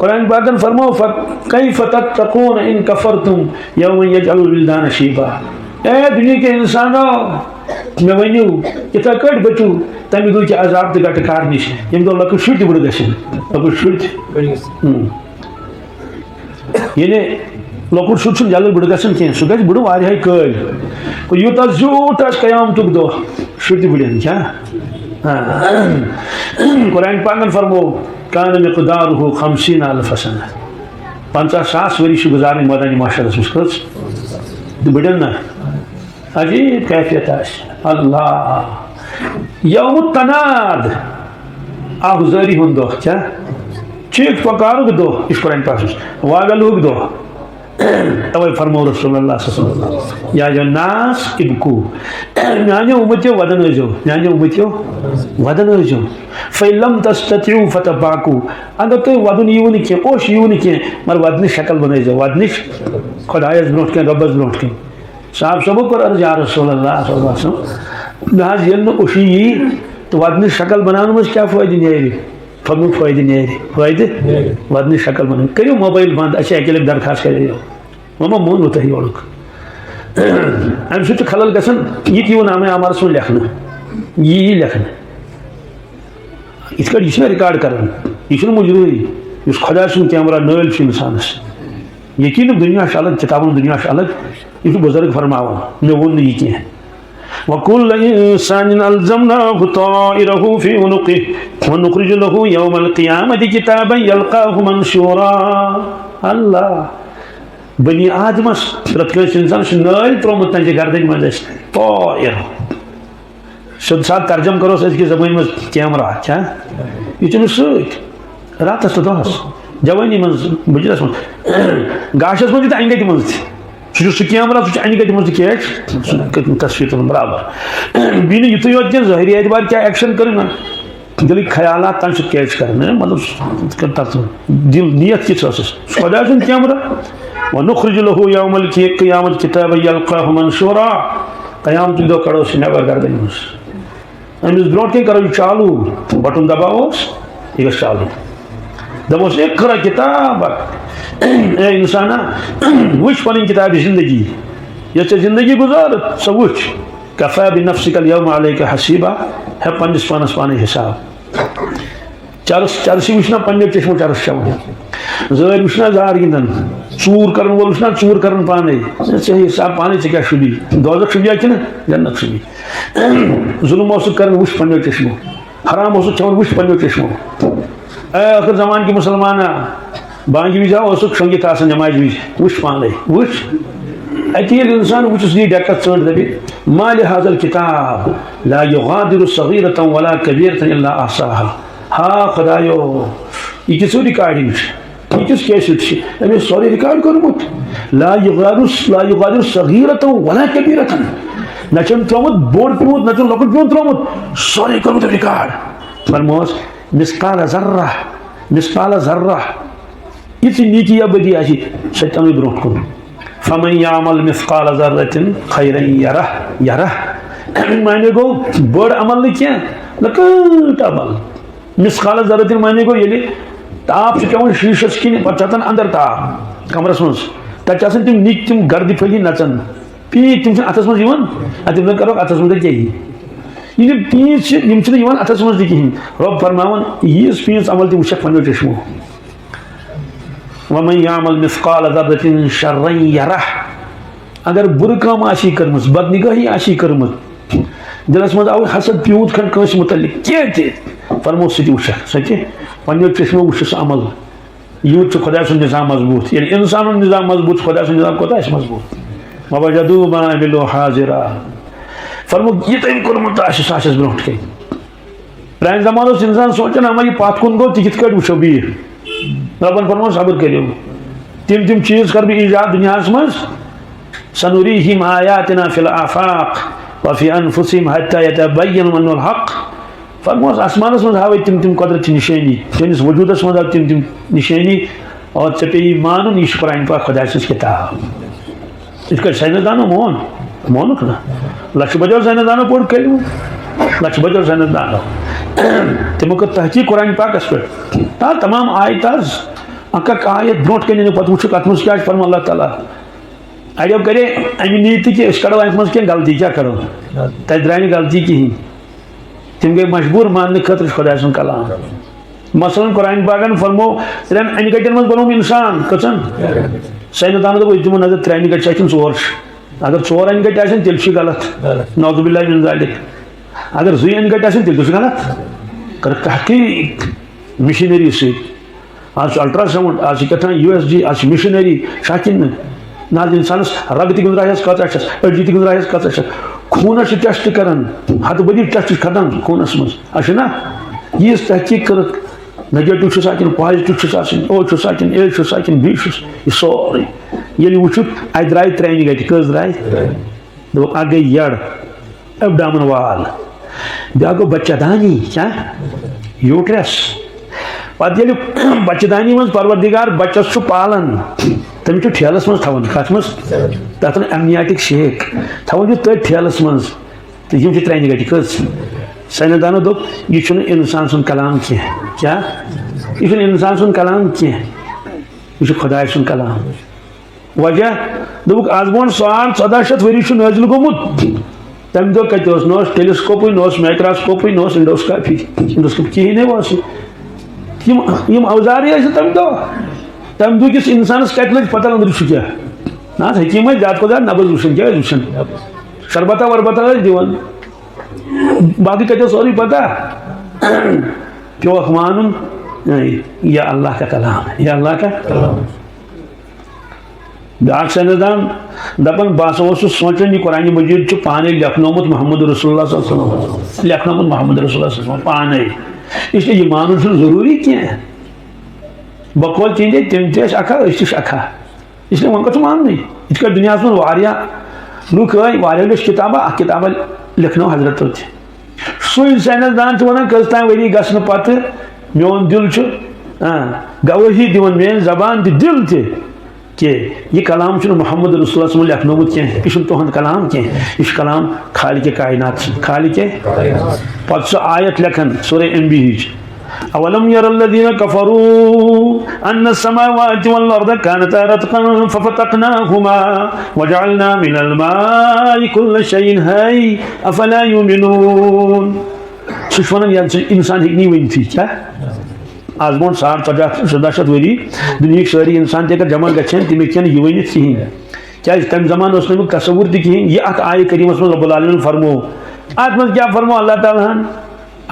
قرآن پاکن فرمو فَكَيْفَ تَتَّقُونَ إِن كَفَرْتُمْ يَوْمَ يَجْعَلُ الْوِلْدَانَ شِيبًا اے دنیا کے انسانو میں ونیو اتھا کٹ بچو تمہیں دو کہ عذاب تہ گٹ کار نش یم دو لکٹ شر تہ بڑ گژھن لکٹ شر یعنی لکٹ شر چھن جلد بڑ گژھن کینٛہہ سُہ گژھِ بڑٕ واریاہ کٲلۍ یوٗتاہ زیوٗٹھ آسہِ قیامتُک دۄہ شر تہ بڑن کیٛاہ قرآن پاکن فرمو کان مقدارہ 50,000 سنہ 50,000 ؤری چھِ گزارٕنۍ مٲدانہِ محشرس منٛز کٔژ تہٕ بڑن نا عجیب کیفیت آسہِ اللہ یوم التناد آغزٲری ہُنٛد دۄہ کیٛاہ چیٖخ پکارُک دۄہ یہِ چھُ قرآن پاکس منٛز واگلُک دۄہ توے فرمو رسول اللہ صلی اللہ علیہ وسلم یا الناس ابکو میانیو امتیو ودن ٲسۍزیو میانیو امتیو ودن ٲسۍزیو فَإِن لَمْ تَسْتَطِعُوا فَتَبَاكُوا اگر تُہۍ ودُن یِیِو نہٕ کینٛہہ اوش یِیِو نہٕ کینٛہہ مگر ودنٕچ شکل بنٲیزیو ودنٕچ خۄدایس برونٛٹھ کَنۍ رۄبس برونٛٹھ کَنۍ صاحب صٲبو کوٚر عرض یا رسول اللہ صلی اللہ علیہ وسلم مےٚ حظ ییٚلہِ نہٕ اوشی یی تہٕ ودنٕچ شکل بناونہٕ منٛز کیٛاہ فٲیدٕ نیرِ فرموٗ فٲیدٕ نیرِ فٲیدٕ ودنٕچ شکل بنٲوِو کٔرِو موبایل بنٛد اَسہِ چھِ اَکہِ لٹہِ درخاست کریو وۄنۍ ما مونوٕ تۄہہِ یورُک اَمہِ سۭتۍ چھُ خلل گژھان یہِ تہِ یِوان نامے عمارس منٛز لیکھنہٕ یہِ یی لیکھنہٕ یِتھ کٲٹھۍ یہِ چھُنہ رِکاڈ کران یہِ چھُنہٕ مُجرٕے یُس خۄدا سُنٛد کیمرا نٲلۍ چھُ اِنسانس یقیٖنن دُنیا چھُ الگ کِتابن ہُنٛد دُنیا چھُ الگ یہِ چھُ بُزرگ فرماوان مےٚ ووٚن نہٕ یہِ کینٛہہ وَكُلَّ إِنسَانٍ أَلْزَمْنَاهُ طَائِرَهُ فِي عُنُقِهِ وَنُخْرِجُ لَهُ يَوْمَ الْقِيَامَةِ كِتَابًا يَلْقَاهُ مَنشُورًا اللہ بنی آدمس پرٛٮ۪تھ کٲنٛسہِ اِنسانس چھُ نٲلۍ ترٛوومُت تٔہنٛزِ گردنہِ منٛز اَسہِ طائر سیوٚد سادٕ ترجم کروس أزکہِ زبٲنۍ منٛز کیمرا کیٛاہ یہِ چھُنہٕ سۭتۍ راتس تہٕ دۄہس جوٲنی منٛز بٕجرس منٛز گاشس منٛز تہِ انہِ گٹہِ منٛز تہِ سُہ چھُ سُہ کیمرا سُہ چھُ انہِ گٹہِ منٛز تہِ کیچ تصویر تُلان برابر بیٚیہِ نہٕ یِتُے یوت کینٛہہ ظٲہری اعتبار کیٛاہ ایکشن کٔرٕنۍ نا دِلٕکۍ خیالات تَمہِ سۭتۍ کیچ کران مطلب تتھ دِل نیت کِژھ ٲسٕس خۄدا سُنٛد کیمرا وَنُخْرِجُ لَهُ يَوْمَ الْقِيَامَةِ كِتَابًا يَلْقَاهُ مَنشُورًا قیامتُک دۄہ کڑو سُہ نٮ۪بر گردنہِ منٛز أمِس برونٛٹھ کَنۍ کرو یہِ چالوٗ بٹُن دباووس یہِ گژھِ چالوٗ دپوس اقرا کِتاب اے انسانا وٕچھ پنٕنۍ کِتابہِ زندگی یۄس ژےٚ زندگی گُزٲر سۄ وٕچھ کفا بنفسِک اليوم علیکَ حسیبا ہے پننِس پانس پانے حساب چرس چرسی وٕچھنا پننیو چشمو چرس چٮ۪وان زٲرۍ وٕچھنا زار گِنٛدان ژوٗر کرن وول وٕچھنا ژوٗر کران پانے ژےٚ حساب پانے ژےٚ کیٛاہ شُبی دوزخ شُبیا کِنہٕ جنت شُبی ظُلم اوسُکھ کران وٕچھ پننیو چشمو حرام اوسُکھ کھٮ۪وان وٕچھ پننیو چشمو اے ٲخٕر زمان کہِ مُسلمانا بانگہِ وِزِ اوسُکھ شۄنٛگِتھ آسان نٮ۪مازِ وِزِ وٕچھ پانے وٕچھ اتی ییٚلہِ اِنسان وٕچھُس یی ڈٮ۪کس ژٔٹ دپہِ ما لِہٰذا الکِتاب لا یُغادِرُ صغیٖرة ولا کبیٖرة الا احصاها ہا خۄدایو یہِ کِژھ رِکاڈِنٛگ چھِ یہِ کِژھ کیسٹ چھِ أمۍ اوس سورُے رِکاڈ کوٚرمُت لا یُغادِرُ صغیٖرة ولا کبیٖرة نہ چھُنہٕ ترٛوومُت بوٚڑ پیوٗنت نہ چھُنہٕ لۄکُٹ پیوٗنت ترٛوومُت سورُے کوٚرمُت رِکاڈ فرموس مثقال ذرہ یِژھ نیکی یا بدی آسہِ سۄ تہِ اَنوے برونٛٹھ کُن فمن یعمل مثقال ذرة خیرا یرہ امیُک معنی گوٚو بٔڑ عمل نہٕ کینٛہہ لۄکٕٹ عمل مثقال ذرة معنی گوٚو ییٚلہِ تاپھ چھُ پیٚوان شیٖشس کِنۍ پتہٕ چھُ اژان اندر تاپھ کمرس منٛز تتہِ چھِ آسان تِم نِکۍ تِم گردِ پھٔلی نژان پیٖنٛتۍ تِم چھِنہٕ اتھس منٛز یِوان تِم زن کرہوکھ اتھس منٛز کیٛاہ یی یِم پیٖنٛتۍ چھِ یِم چھِنہٕ یِوان اتھس منٛز تہِ کِہینۍ رۄب فرماوان ییٖژ پیٖنٛژ عمل تہِ وٕچھکھ پننیو چشمو ومن یعمل مثقال ذرة شرا یرہ اگر برٕ کٲم آسی کٔرمٕژ بدنگٲہی آسی کٔرمٕژ دلس منٛز آو حسد پیوٗت کھنڈ کٲنٛسہِ مُتعلق کینٛہہ تہِ فرموس سُہ تہِ وٕچھکھ سۄ تہِ پننیو چشمو وٕچھ سُہ عمل یوٗت چھُ خۄدا سُنٛد نظام مضبوٗط ییٚلہِ انسان ہُنٛد نظام مضبوٗط چھُ خۄدا سُنٛد نظام کوٗتاہ آسہِ مضبوٗط ووجدوا ما عملوا حاضرا فرموو یہِ تٔمۍ کوٚرمُت آسہِ سُہ آسٮ۪س برونٛٹھ کَنۍ پرانہِ زمانہٕ اوس انسان سونٛچان اما یہِ پتھ کُن گوٚو تہِ کِتھ کٲٹھۍ وٕچھو بیٚیہِ رۄبن فرموو صبر کٔرِو تِم چیٖز کرٕ بہٕ ایجاد دُنیاہس منٛز سنُریٖہِم آیاتنا فی الآفاق وفی انفسہم حتی یتبین انہ الحق فرموس آسمانس منٛز ہاوے تِم قۄدرتچہِ نِشٲنی چٲنِس وجوٗدس منٛز آو تِم نِشٲنی اور ژےٚ پیٚیی مانُن یہِ چھُ قرآن پاک خۄداے سٕنٛز کِتاب یِتھ کٲٹھۍ ساینسدانو مونُکھ نا لچھِ بَدیو ساینسدانو پوٚر کٔلمہٕ لچھِ بَدیو ساینسدانو تِمو کٔر تحقیٖق قرآن پاکس پٮ۪ٹھ تمام آیت حظ اکھ آیت برونٹ کن پتہ وچھ ات مز کیا فرمان اللہ تعالیٰ اڑیو کرے امہ نیت کہ اس کڑو ات مز کی غلطی کیا کرو تہ درائے غلطی کہین تم گئی مجبور ماننے خاطر خدا سن کلام مثلاً قرآن پاکن فرمو ان گٹن مز بنو انسان کچن سائنسدانو دوپ دمو نظر ترین گٹ چھ ژور اگر ژور ان گٹ آسن تیل چھ غلط نعوذ باللہ من ذلک اگر زی ان گٹ آسن تیل چھ غلط کر تحقیق مشینری سۭتۍ آج الٹرا ساؤنڈ آج کتان USG آج مشینری شاکن نا انسانس رگ تہ گنجرائش کتہ چھس أڈجہِ تہ گنجرائش کتہ چھس خونس ٹیسٹ کران ہتھ بدی ٹیسٹ کھدان خونس مز اچھا نا یہ تحقیق کر نیگیٹو چھس آکن پازٹو چھس آسن او چھس آکن اے چھس آکن بی چھس یہ سورے ییٚلہِ وٕچھُکھ اتہِ درٛاے ترٛیٚنہِ گٹہِ کٔژ درٛاے دوٚپُکھ اکھ گٔے یڑ ایبڈامن وال بیٛاکھ گوٚو بچہ دانی کیا یوٹرس پتہٕ ییٚلہِ بچہ دانی منٛز پروردگار بچس چھُ پالان تٔمِس چھُ ٹھیلس منٛز تھاوان کتھ منٛز تتھ ایمنیاٹک شیک تھاوان چھُ تٔتھۍ ٹھیلس منٛز تہٕ یِم چھِ ترٛیٚنہِ گٹہِ کٔژ سائنسدانو دوٚپ یہِ چھُنہٕ انسان سُنٛد کلام کینٛہہ کیا یہ چھُنہٕ انسان سُنٛد کلام کینٛہہ یہ چھُ خداے سُنٛد کلام وجہ دوٚپُکھ آز برونٛٹھ 1400 ؤری چھُ نٲزِل گوٚمُت تمہِ دۄہ کتہِ اوس نہ اوس ٹیلیسکوپٕے نہ اوس مائکروسکوپٕے نہ اوس انڈوسکوپی کہیٖنۍ اوس یِم اوزارٕے ٲسۍ تمہِ دۄہ تمہِ دۄہ کِس انسانس کتہِ لٔج پتہ أنٛدرٕ چھُ کیٛاہ نہ حظ حکیٖم ٲسۍ زیادٕ کھۄتہٕ زیادٕ نبض وٕچھان کیٛاہ ٲسۍ وٕچھان شربتہ وربتہ ٲسۍ دِوان باقٕے کتہِ اوس سورُے پتہ پیوکھ مانُن یا اللہ کا کلام یا اللہ کا کلام بیاکھ سائنسدان دپان بہٕ ہسا اوسُس سونچان یہ قرآن مجید چھُ پانے لیکھنومُت محمد رسول اللہ صلی اللہ علیہ وسلم لیکھنومُت محمد رسول اللہ صلی اللہ علیہ وسلم پانے اس لیے یہ مانُن چھُنہٕ ضروٗری کینٛہہ بقول چینجے تم تہ اکھا أسۍ تہِ چھِ اکھا اس لیے وۄنۍ گوٚژھ ماننُے یِتھ کٲٹھۍ دُنیاہس منٛز واریاہ لُکھ ٲے واریاہ لیٚچھ کِتابہ اکھ کِتابہ لیکھنو حضرتو تہِ سُے سائنسدان چھُ وَنان کٔژ تام ؤری گژھنہٕ پتہٕ میون دل چھُ گوٲہی دِوان میٲنۍ زبان تہِ دل تہِ کہ یہ کلام چھُنہٕ محمد رسول اللہ صلی اللہ علیہ وسلم لیکھنومُت کینٛہہ یہِ چھُنہٕ تُہُنٛد کلام کینٛہہ یہِ چھُ کلام خالقِ کائنات خالقِ پتہٕ سۄ آیت لیکھان سورہ انبیاء ہِچ اولم ير الذين كفروا ان السماوات والارض كانتا رتقا ففتقناهما وجعلنا من الماء كل شيء حي افلا يؤمنون سُہ چھُ وَنان انسان ہیٚکہِ نہٕ ؤنتھٕے کیٛاہ آز برونٛٹھ 1400 ؤری دُنہِکۍ سٲری انسان تہِ اگر جمع گژھن تِم ہیٚکن یہِ ؤنِتھ کِہیٖنۍ کیٛازِ تَمہِ زمانہٕ اوس نہٕ امیُک تصوُر تہِ کِہیٖنۍ یہِ اکھ آیہِ کریٖمس منٛز رۄب العالمیٖن فرموو اتھ منٛز کیٛاہ فرموو اللہ تعالیٰ ہن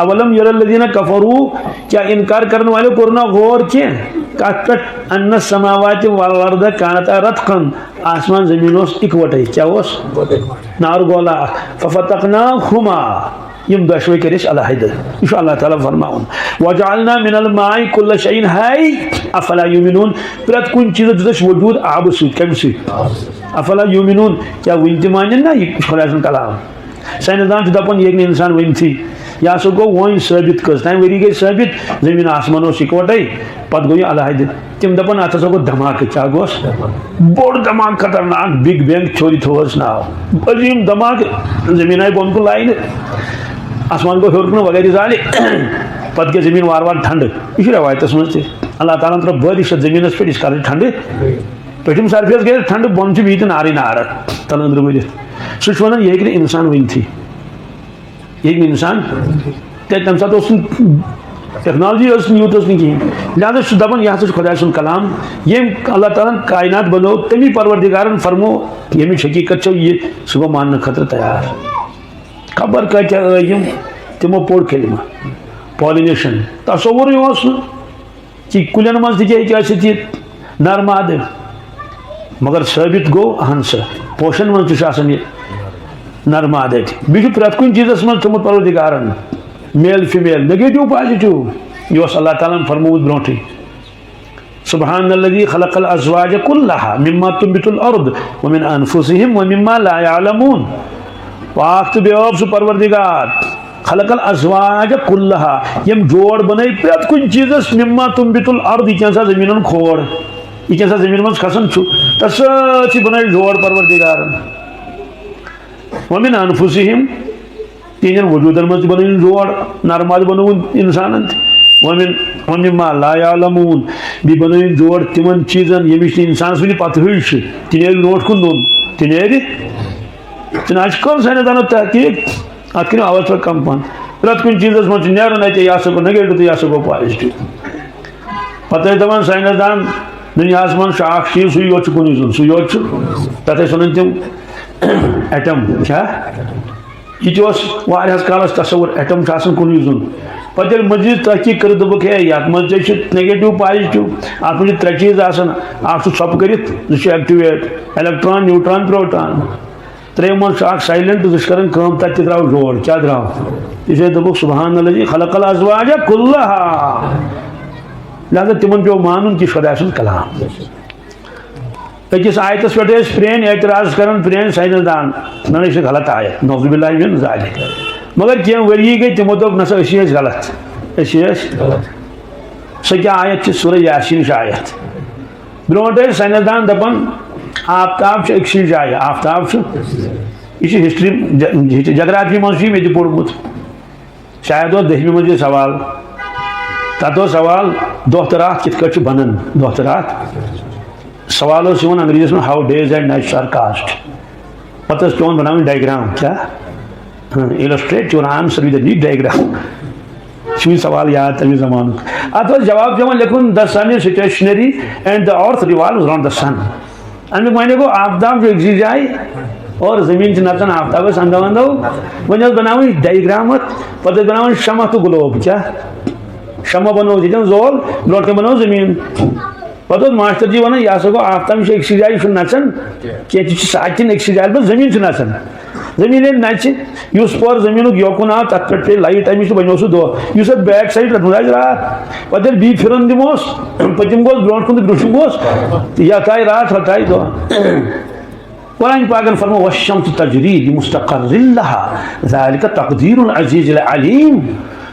اولم یر الذین کفروا کیا انکار کرنے والے کوٚر نا غور کینٛہہ کتھ پٮ۪ٹھ ان السماوات والارض کانتا رتقا آسمان زمین اوس اکوٹے کیا اوس نارگولا اکھ ففتقناہما یم دۄشوے کٔرۍ أسۍ علیحدٕ یہِ چھُ اللہ تعالیٰ فرماوان وجعلنا من الماء كل شيء حي افلا يؤمنون پرٛٮ۪تھ کُنہِ چیٖزس دیُت اَسہِ وجوٗد آبہٕ سۭتۍ کمہِ سۭتۍ افلا يؤمنون کیا وُنہِ تہِ مانن نا یہِ چھُ خۄداے سُنٛد کلام سائنسدان چھُ دپان یہِ ہیٚکہِ نہٕ انسان ؤنتھٕے یہ ہسا گوٚو وۄنۍ ثٲبت کٔژ تام ؤری گٔے ثٲبت زمیٖن آسمان اوس اکوٹے پتہٕ گوٚو یہِ علیحدٕ تِم دپان اتھ ہسا گوٚو دھماکہٕ کیٛاہ گوس بوٚڑ دھماکہٕ خطرناک بگ بینگ تھیوری تھوٚوہس ناو عظیٖم دھماکہٕ زمیٖن آیہِ بۄن کُن لاینہٕ آسمان گوٚو ہیوٚر کُن وغیرہ زالہِ پتہٕ گٔے زمیٖن وارٕ وارٕ ٹھنڈٕ یہِ چھُ رٮ۪وایتس منٛز تہِ اللہ تعالیٰ ہن ترٲو بٲرِش اتھ زمیٖنس پٮ۪ٹھ یہِ کرٕنۍ ٹھنڈٕ پٔٹھِم سرفیس گٔے ٹھنڈٕ بۄن چھُ بیٚیہِ تہِ نارٕے نار تلہٕ أنٛدرٕ ؤلِتھ سُہ چھُ وَنان یہِ ہیٚکہِ نہٕ انسان ؤنتھٕے یہِ ہیٚکہِ نہٕ انسان کیٛازِ تمہِ ساتہٕ اوس نہٕ ٹیکنالوجی ٲس نہٕ یوٗت ٲس نہٕ کِہیٖنۍ لہٰذا چھُ دپان یہِ ہسا چھُ خۄداے سُنٛد کلام ییٚمۍ اللہ تعالیٰ ہن کائنات بنوو تمی پروردگارن فرموو ییٚمِچ حقیٖقت چھو یہِ سُہ گوٚو ماننہٕ خٲطرٕ تیار خبر کۭتیاہ ٲے یِم تِمو پوٚر کلمہ پالِنیشن تصورٕے اوس نہٕ کہِ کُلٮ۪ن منٛز تہِ کیٛاہ ہیٚکہِ ٲسِتھ یہِ نرمادٕ مگر ثٲبت گوٚو اہن سا پوشن منٛز تہِ چھُ آسان یہِ نرماد اَتہِ بیٚیہِ چھُ پرٛٮ۪تھ کُنہِ چیٖزس منٛز تھوٚمُت پروردگارن میل فِمیل نیگیٹو پازِٹو یہِ اوس اللہ تعالیٰ ہن فرمومُت برونٛٹھٕے سبحان الذی خلق الازواج كلها مما تنبت الارض ومن انفسهم ومما لا يعلمون پاک تہٕ بیاب سُہ پروردگار خلق الازواج كلها یم جوڑ بنٲے پرٛٮ۪تھ کُنہِ چیٖزس مما تنبت الارض یہِ کینٛژھا زمیٖنن کھوڑ یہِ کینٛژھا زمیٖن منٛز کھسان چھُ تتھ سٲرسٕے بنٲے جوڑ پروردگارن ومن انفسهم تہنٛدٮ۪ن وجوٗدن منٛز تہِ بنٲوِن جوڑ نرماد بنووُن انسانن تہِ وَمِمَّا لَا يَعْلَمُونَ بیٚیہِ بنٲیِن جوڑ تِمن چیٖزن ییٚمِچ نہٕ اِنسانس وٕنہِ پتہٕ چھِ تہِ نیرِ برونٛٹھ کُن دۄن تہِ نیرِ تہٕ آز چھِ کم ساینسدانو تحقیٖق اتھ کٔرِو اول پٲٹھۍ کم پہن پرٛٮ۪تھ کُنہِ چیٖزس منٛز چھُ نیرُن اَتہِ یہِ ہسا گوٚو نگیٹِو تہٕ یہِ ہسا گوٚو پازِٹِو پتہٕ ٲسۍ دپان ساینسدان دُنیاہس منٛز چھُ اکھ چیٖز سُے یوت چھُ کُنُے زوٚن سُے یوت چھُ تتھ ٲسۍ ونان تِم ایٹم کیٛاہ یہ تہِ اوس واریاہس کالس تصور ایٹم چھُ آسان کُنُے زوٚن پتہٕ ییٚلہِ مزیٖد تحقیٖق کٔرِتھ دوٚپُکھ ہے یتھ منٛز تہِ چھُ نگیٹِو پازِٹِو اتھ منٛز چھِ ترٛےٚ چیٖز آسان اکھ چھُ ژھۄپہٕ کٔرِتھ زٕ چھِ ایکٹِویٹ الیکٹران نیوٗٹران پروٹان ترٛیٚیِم منٛز چھُ اکھ سایلنٹ زٕ چھِ کران کٲم تتہِ تہِ درٛاو جوڑ کیٛاہ درٛاو اِسلیے دوٚپُکھ سبحان الذی خلق الازواج کُلہا لہذا تِمن پیوٚو مانُن کہِ خۄداے سُنٛد کلام أکِس آیتس پٮ۪ٹھ ٲسۍ پرٛٲنۍ اعتراض کران پرٛٲنۍ ساینسدان نہ یہِ چھِ غلط آیت نعوذ باللہ من ذالک مگر کینٛہہ ؤری گٔے تِمو دوٚپ نسا أسی ٲسۍ غلط أسی ٲسۍ غلط سۄ کیٛاہ آیت چھِ سورہ یاسیٖنٕچ آیت برونٛٹھ ٲسۍ ساینسدان دپان آفتاب چھُ أکسٕے جایہِ آفتاب چھُ یہ ہسٹری جگرافی منٛز چھُ مےٚ تہِ پوٚرمُت شاید اوس 10مہِ منٛز یہِ سوال تتھ اوس سوال دۄہ تہٕ راتھ کِتھ کٲٹھۍ چھُ بنان دۄہ تہٕ راتھ سوال اوس یِوان انگریٖزیس منٛز how days and nights are caused پتہٕ ٲس پیوان بناوٕنۍ ڈایگرام کیٛاہ illustrate your answer with a neat diagram چھُ مےٚ سوال یاد تمہِ زمانُک اتھ اوس جواب پیوان لیکھُن the sun is stationary and the earth revolves around the sun امیُک معنی گوٚو آفتاب چھُ أکسٕے جایہِ اور زٔمیٖن چھِ نژان آفتابس اندو اندو وۄنۍ ٲس بناوٕنۍ ڈایگرام اتھ پتہٕ ٲسۍ بناوٕنۍ شمع تہٕ گلوب کیٛاہ شمع بنووُکھ ییٚتٮ۪ن زول برونٛٹھ کَنہِ بنوو زٔمیٖن پتہٕ اوس ماشٹر جی ونان یہِ ہسا گوٚو آفتاب یہِ چھُ أکسٕے جایہِ یہِ چھُنہٕ نژان کینٛہہ تہِ چھُ ساکِن أکسٕے جایہِ البتہٕ زٔمیٖن چھُ نژان زٔمیٖن ییٚلہِ نژِ یُس پور زٔمیٖنُک یوکُن آو تتھ پٮ۪ٹھ پیٚیہِ لایٹ امِچ تہٕ بنیو سُہ دۄہ یُس اتھ بیک سایڈ تتھ منٛز آسہِ راتھ پتہٕ ییٚلہِ بیٚیہِ پھِرن دِموس پٔتِم گوٚس برونٛٹھ کُن تہٕ برٛونٛٹھِم گوٚس تہٕ یتھ آیہِ راتھ ہتھ آیہِ دۄہ قرآن پاکن فرمو والشمس تجری لمستقر لها ذلك تقدیر العزیز العلیم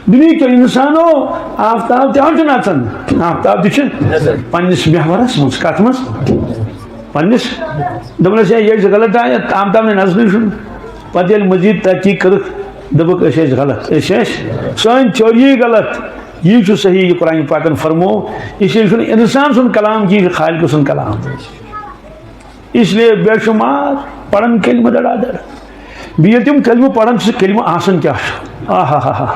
دُنہیٖکیو اِنسانو آفتاب تہِ چھُ نژان آفتاب تہِ چھُ پننِس محورس منٛز کتھ منٛز پننِس دوٚپنس ہے یہِ چھِ غلط آیت آفتاب نے نژنٕے چھُنہٕ پتہٕ ییٚلہِ مزیٖد تحقیٖق کٔرٕکھ دوٚپُکھ أسۍ ٲسۍ غلط أسۍ ٲسۍ سٲنۍ تھیوری غلط یی چھُ صحیح یہِ قرآن پاکن فرمو اس لیے چھُنہٕ انسان سُنٛد کلام کینٛہہ یہِ چھُ خالقہٕ سُنٛد کلام اس لیے بے شُمار پران کلمہٕ دڑا دڑ بیٚیہِ ییٚلہِ تِم کلمہٕ پران چھِ سُہ کلمہٕ آسان کیٛاہ چھُ آہا ہا ہا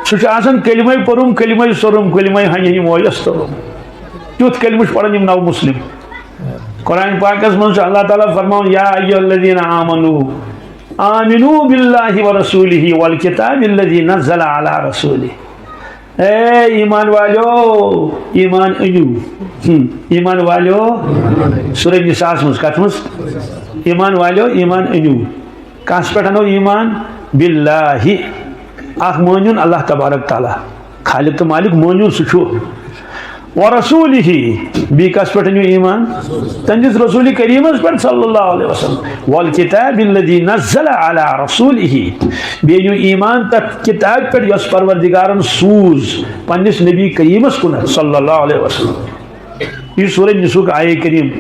سُہ چھُ آسان کلمے پوٚرُم کلمے سوٚرُم کلمے ہنہِ مویس توٚرُم تیُتھ کلمہٕ چھُ پران یِم نو مسلم قرآن پاکس منٛز چھُ اللہ تعالیٰ فرماوان یا ایھا الذین آمنوا آمنوا باللہ ورسولہ والکتاب الذی نزل علی رسولہ اے ایمان والیو ایمان أنِو ایمان والیو سورہ نساءس منٛز کتھ منٛز ایمان والیو ایمان أنِو کس پٮ۪ٹھ انو ایمان باللہ اکھ مٲنِوُن اللہ تبارک تعالیٰ خالق تہٕ مالک مٲنِو سُہ چھُ ورسولہ بیٚیہِ کس پٮ۪ٹھ أنِو ایمان تہنٛدِس رسوٗلِ کریٖمس پٮ۪ٹھ صلی اللہ علیہ وسلم والکتاب الذی نزل علی رسولہ بیٚیہِ أنِو ایمان تتھ کتابہِ پٮ۪ٹھ یۄس پروردگارن سوٗز پننِس نبی کریٖمس کُن صلی اللہ علیہ وسلم یہِ چھُ سورہ نساءُک آیے کریم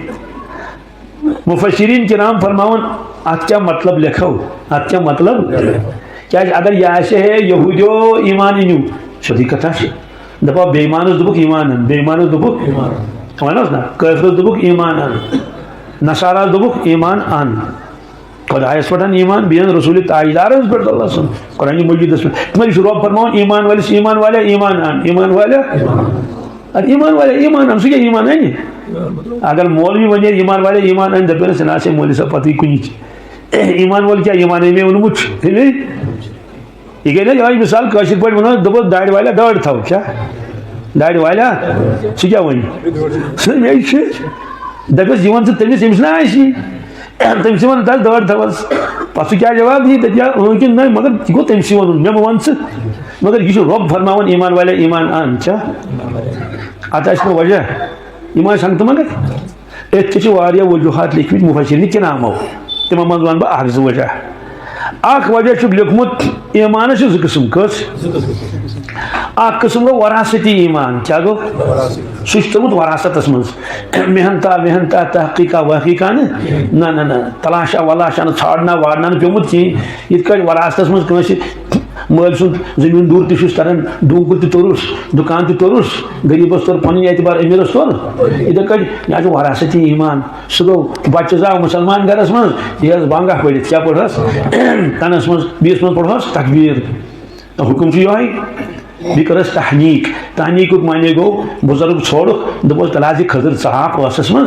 مفسرین کرام فرماوان اتھ کیٛاہ مطلب لیکھو اتھ کیٛاہ مطلب کیٛازِ اگر یہِ آسہِ ہے یہوٗدیو ایمان أنِو سیٚودٕے کتھا چھِ دپو بے ایمانس دوٚپُکھ ایمان ان بے ایمانس دوٚپُکھ وَنوس نا کٲفرس دوٚپُکھ ایمان ان نصاراہس دوٚپُکھ ایمان ان خۄدایس پٮ۪ٹھ ان ایمان بیٚیہِ ان رسوٗلِ تاجدارس پٮ۪ٹھ اللہ صلی قرآنِ مجیٖدس پٮ۪ٹھ تِمن چھُ رۄب فرماوان ایمان وٲلِس ایمان والیا ایمان ان ایمان والیا ادٕ ایمان والیا ایمان ان سُہ کیٛاہ ایمان انہِ اگر مولوی ونے ایمان والیا ایمان ان دپیٚنس نہ سا مولوی صٲب پتہٕے کُنِچ ایمان وول کیٛاہ ایمان مےٚ اوٚنمُت چھُ یہ گئی نا یہوے مثال کٲشِر پٲٹھۍ ونو دوٚپُس دارِ والیا دٲڑ تھاو کیٛاہ دارِ والیا سُہ کیٛاہ وَنہِ سُہ مےٚ چھُ دپیٚس یہِ وَن ژٕ تٔمِس ییٚمِس نہ آسہِ تٔمِسٕے وَن تَس دٲڑ تھاوس پتہٕ سُہ کیٛاہ جواب دی دپہِ کِنہٕ نہ مگر یہِ گوٚو تٔمسٕے وَنُن مےٚ مہ وَن ژٕ مگر یہِ چھُ رۄب فرماوان ایمان والیا ایمان ان کیٛاہ اتھ آسہِ نہٕ وجہ یِم آسہِ ہنٛگتہٕ مگر أتھۍ تہِ چھِ واریاہ وجوٗہات لیکھمٕتۍ مُفسِریٖن کِرامو تِمو منٛز ونہٕ بہٕ اکھ زٕ وجہ اکھ وجہ چھُکھ لیوٚکھمُت ایمانس چھِ زٕ قٕسم کٔژ اکھ قٕسم گوٚو وراثتی ایمان کیٛاہ گوٚو سُہ چھُ تھوٚمُت وراثتس منٛز محنتا تحقیٖقا وحقیٖقا نہ تلاشا ولاشا نہٕ ژھانڈنا وانڈنا نہٕ پیوٚمُت کِہینۍ یِتھ کٲٹھۍ وراثتس منٛز کٲنٛسہِ مل سن زمین دور تشس تران ڈونگر تہ تورس دکان تہ تورس غریبس تور پن اعتبار امیرس تور ادھر کٹ یہ وراثتی ایمان سہ گو بچہ زاو مسلمان گرس من یہ بانگا پڑھت کیا پڑھس کنس من بیس من پڑھس تکبیر حکم یہ بیس کرس تحنیک تحنیک معنی گو بزرگ چھوڑک دپس تلاز خضر ثاپ ٲسس من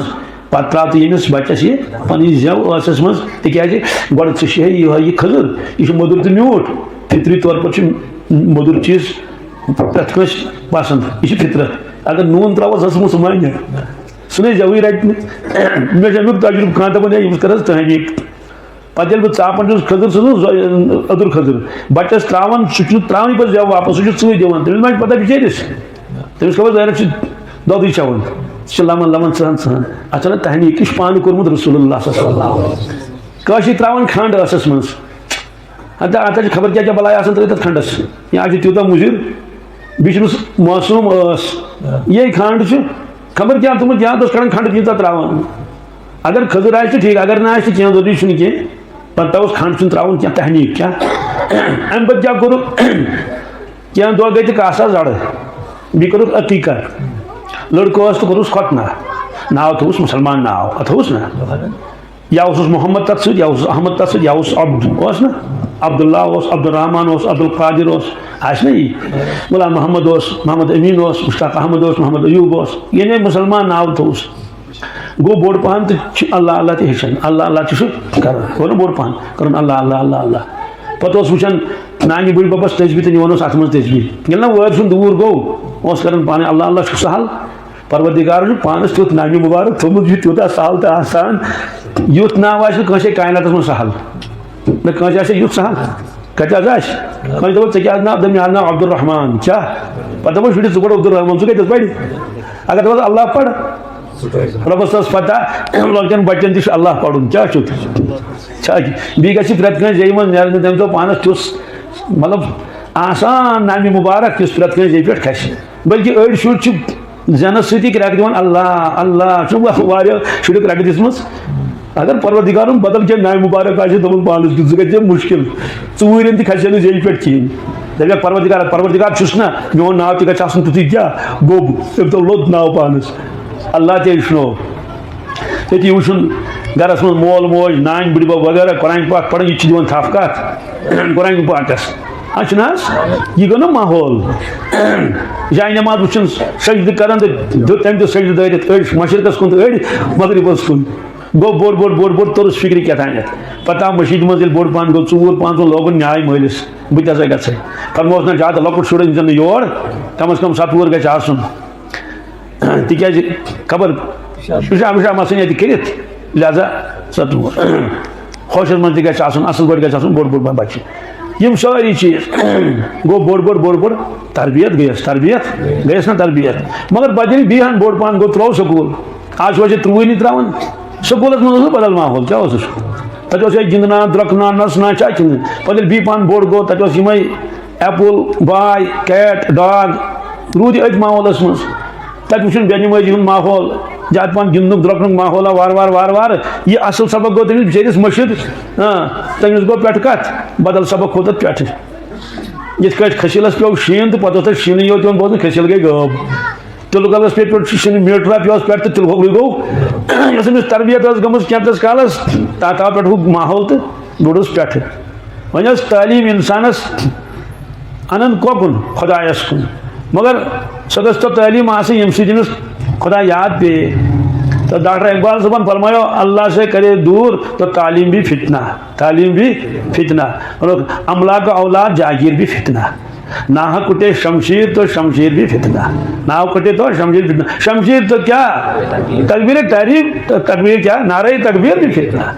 پتہ ترٛاو تہٕ ییٚمِس بچس یہ پنٕنۍ زٮ۪و ٲسس منٛز تِکیٛازِ گۄڈٕ ژٕ چھے یِہوے یہِ خضر یہِ چھُ موٚدُر تہٕ میوٗٹھ فطری طور پر چھُ موٚدُر چیٖز پرٛٮ۪تھ کٲنٛسہِ پسنٛد یہِ چھُ فطرت اگر نوٗن ترٛاوس ٲسس منٛز سُہ مانہِ سُہ نَے زٮ۪وٕے رٹہِ نہٕ مےٚ چھُ امیُک تجربہٕ کانٛہہ دپان ہے ییٚمِس کر حظ تحنیٖک پتہٕ ییٚلہِ بہٕ ژاپان چھُس خضر سُہ اوٚدُر خضر بچس ترٛاوان سُہ چھُنہٕ ترٛاونٕے پتہٕ زٮ۪و واپس سُہ چھُ ژٕے دِوان تٔمِس ما چھِ پتہ بِچٲرِس تٔمِس خبر ظٲہِر چھُ دۄدٕے چٮ۪وان ژٕ چھِ لمن لمن ژٕہن ژٕہن اتھ چھِ ونان تحنیٖک یہِ چھُ پانہٕ کوٚرمُت رسول اللہ صلی اللہ علیہ وسلم کٲشِرۍ ترٛاوان کھنٛڈ ٲسس منٛز اتھ چھِ خبر کیٛاہ کیٛاہ بلاے آسان ترٛٲیِتھ اتھ کھنٛڈس یا چھُ تیوٗتاہ مُضِر بیٚیہِ چھُنہٕ سُہ معصوٗم ٲس یہِ کھنٛڈ چھُ خبر کیٛاہ تھوٚمُت یا اوس کڑان کھنٛڈ تیٖژاہ ترٛاوان اگر خضر آسہِ تہٕ ٹھیٖک اگر نہٕ آسہِ تہٕ کینٛہہ ضروٗری چھُنہٕ کینٛہہ پتہٕ اوس کھنٛڈ چھُنہٕ ترٛاوُن کینٛہہ تحنیٖک کیٛاہ امہِ پتہٕ کیٛاہ کوٚرُکھ کینٛہہ دۄہ گٔے تہٕ کاسا زڑٕ بیٚیہِ کوٚرُکھ عقیٖقہ لڑکہٕ اوس تہٕ کوٚرُس ختنہ ناو تھوٚوُس مُسلمان ناو تھوٚوُس نا یا اوسُس محمد تتھ سۭتۍ یا اوسُس احمد تتھ سۭتۍ یا اوس عبد اوس نا عبداللہ اوس عبدالرحمان اوس عبدالقادر اوس آسہِ نا یی غلام محمد اوس محمد امین اوس مشتاق احمد اوس محمد ایوب اوس یعنی مسلمان ناو تھوٚوُس گوٚو بوٚڑ پہن تہٕ چھُ اللہ اللہ تہِ ہیٚچھان اللہ اللہ تہِ چھُ کران گوٚو نا بوٚڑ پہن کرُن اللہ اللہ اللہ اللہ پتہٕ اوس وٕچھان نانہِ بٔڈۍ ببس تسبیٖح تہٕ نِوان اوس اتھ منٛز تسبیٖح ییٚلہِ نا وٲرۍ سُنٛد دوٗر گوٚو اوس کران پانے اللہ اللہ چھُ سہل پروردگار چھُ پانس تیُتھ نامہِ مُبارک تھوٚمُت یہِ تیوٗتاہ سہل تہٕ آسان یُتھ ناو آسہِ نہٕ کٲنٛسے کایناتس منٛز سہل نہ کٲنٛسہِ آسہِ یُتھ سہل کتہِ حظ آسہِ کٲنٛسہِ دپو ژےٚ کیٛاہ ناو دپ مےٚ حظ ناو عبدالرحمان کیٛاہ پتہٕ دپو شُرِس ژٕ پر عبدالرحمان ژٕ کتٮ۪تھ پرِ اگر دپس اللہ پر رۄبس ٲس پتہ لۄکٹٮ۪ن بچن تہِ چھُ اللہ پرُن کیٛاہ چھُ بیٚیہِ گژھِ پرٮ۪تھ کٲنٛسہِ زیٚیہِ منٛز نیرِ نہٕ تٔمۍ دوٚپ پانس تیُتھ مطلب آسان نامہِ مُبارک یُس پرٮ۪تھ کٲنٛسہِ زیٚیہِ پٮ۪ٹھ کھسہِ بلکہِ أڑۍ شُرۍ چھِ زینس سۭتی رٮ۪کہٕ دِوان اللہ اللہ چھُ واریاہ شُرِکھ رٮ۪کہٕ دِژمٕژ اگر پروردگارن بدل کینٛہہ نامہِ مُبارک آسہِ دوٚپُن پانس کیُتھ ژٕ گژھِ مُشکل ژوٗرٮ۪ن تہِ کھسہِ نہٕ زیٚیہِ پٮ۪ٹھ کِہینۍ دپکھ پروردگار چھُس نا میون ناو تہِ گژھِ آسُن تیُتھُے کیٛاہ گوٚب تٔمۍ تھوٚو لوٚت ناو پانس اللہ تہِ ہیٚچھنو تٔتی وٕچھُن گرس منٛز مول موج نانۍ بٕڈبب وغیرہ قرآن پاک پران یہِ تہِ چھِ دِوان تھپھ کتھ قرآن پاکس چھُنہ حظ یہِ گوٚو نا ماحول جاے نٮ۪ماز وٕچھُن سجدٕ کران تہٕ تٔمۍ دیُت سجدٕ دٲرِتھ أڑۍ مشرقس کُن تہٕ أڑۍ مغربس کُن گوٚو بوٚڑ توٚرُس فِکرِ کیٛاتھانٮ۪تھ پتہٕ آو مٔشیٖد منٛز ییٚلہِ بوٚڑ پہن گوٚو ژوٗر پانٛژھ لوگُن نیاے مٲلِس بہٕ تہِ ہسا گژھے فرمووُس نہ زیادٕ لۄکُٹ شُر أنۍ زٮ۪ن نہٕ یور کم از کم 7 وُہُر گژھِ آسُن تِکیٛازِ خبر پِشاب وِشاب آسان ییٚتہِ کٔرِتھ لہذا 7 وُہُر ہوشس منٛز تہِ گژھِ آسُن اصل پٲٹھۍ گژھِ آسُن بوٚڑ بچہِ یِم سٲری چیٖز گوٚو بوٚڑ تربیت گٔیس نا تربیت مگر پتہٕ ییٚلہِ بیٚیہِ ہن بوٚڑ پہن گوٚو ترٛوو سکوٗل آز چھُ اَسہِ 13 ترٛاوان سکوٗلس منٛز اوس بدل ماحول کیٛاہ اوسُس تتہِ اوس گِنٛدناو درٛۄکناو نژناو کیٛاہ چنہٕ پتہٕ ییٚلہِ بیٚیہِ پہن بوٚڑ گوٚو تتہِ اوس یِمے ایپُل باے کیٹ ڈاگ روٗد یہِ أتھۍ ماحولس منٛز تتہِ وٕچھُن بیٚنہِ ماجہِ ہُنٛد ماحول زیادٕ پہن گِنٛدنُک درٛۄکنُک ماحول آو وارٕ یہِ اصل سبق گوٚو تٔمِس بِچٲرِس مٔشِد تٔمِس گوٚو پٮ۪ٹھٕ کتھ بدل سبق کھوٚت تتھ پٮ۪ٹھٕ یِتھ کٲٹھۍ کھٔسیٖلس پیوٚو شیٖن تہٕ پتہٕ اوس تتہِ شیٖنٕے یوت یِوان بوزنہٕ کھٔسیٖل گٔے غٲب تِلہٕ کۄلس پٮ۪ٹھ چھُ شیٖنہٕ میٖٹرا پیوٚس پٮ۪ٹھ تہٕ تِلہٕ کۄکُے گوٚو یۄس أمِس تربیت ٲس گٔمٕژ کینٛژس کالس تتھ آو پٮ۪ٹھٕ ہُہ ماحول تہٕ بوٚڑُس پٮ۪ٹھٕ وۄنۍ ٲس تعلیٖم انسانس انان کوکُن خۄدایس کُن مگر سۄ گٔژھ تۄ تعلیٖم آسٕنۍ ییٚمہِ سۭتۍ أمِس خۄدا یاد پیٚیہِ تو ڈاکٹر اقبال صاحبن فرمایا اللہ سے کرے دور تو تعلیم بھی فتنہ اور املاک اولاد جاگیر بھی فتنہ ناہ کٹے شمشیر تو شمشیر بھی فتنہ ناہ کٹے تو شمشیر فتنہ شمشیر تو کیا تکبیر تحریم تکبیر کیا نعرہ تکبیر بھی فتنہ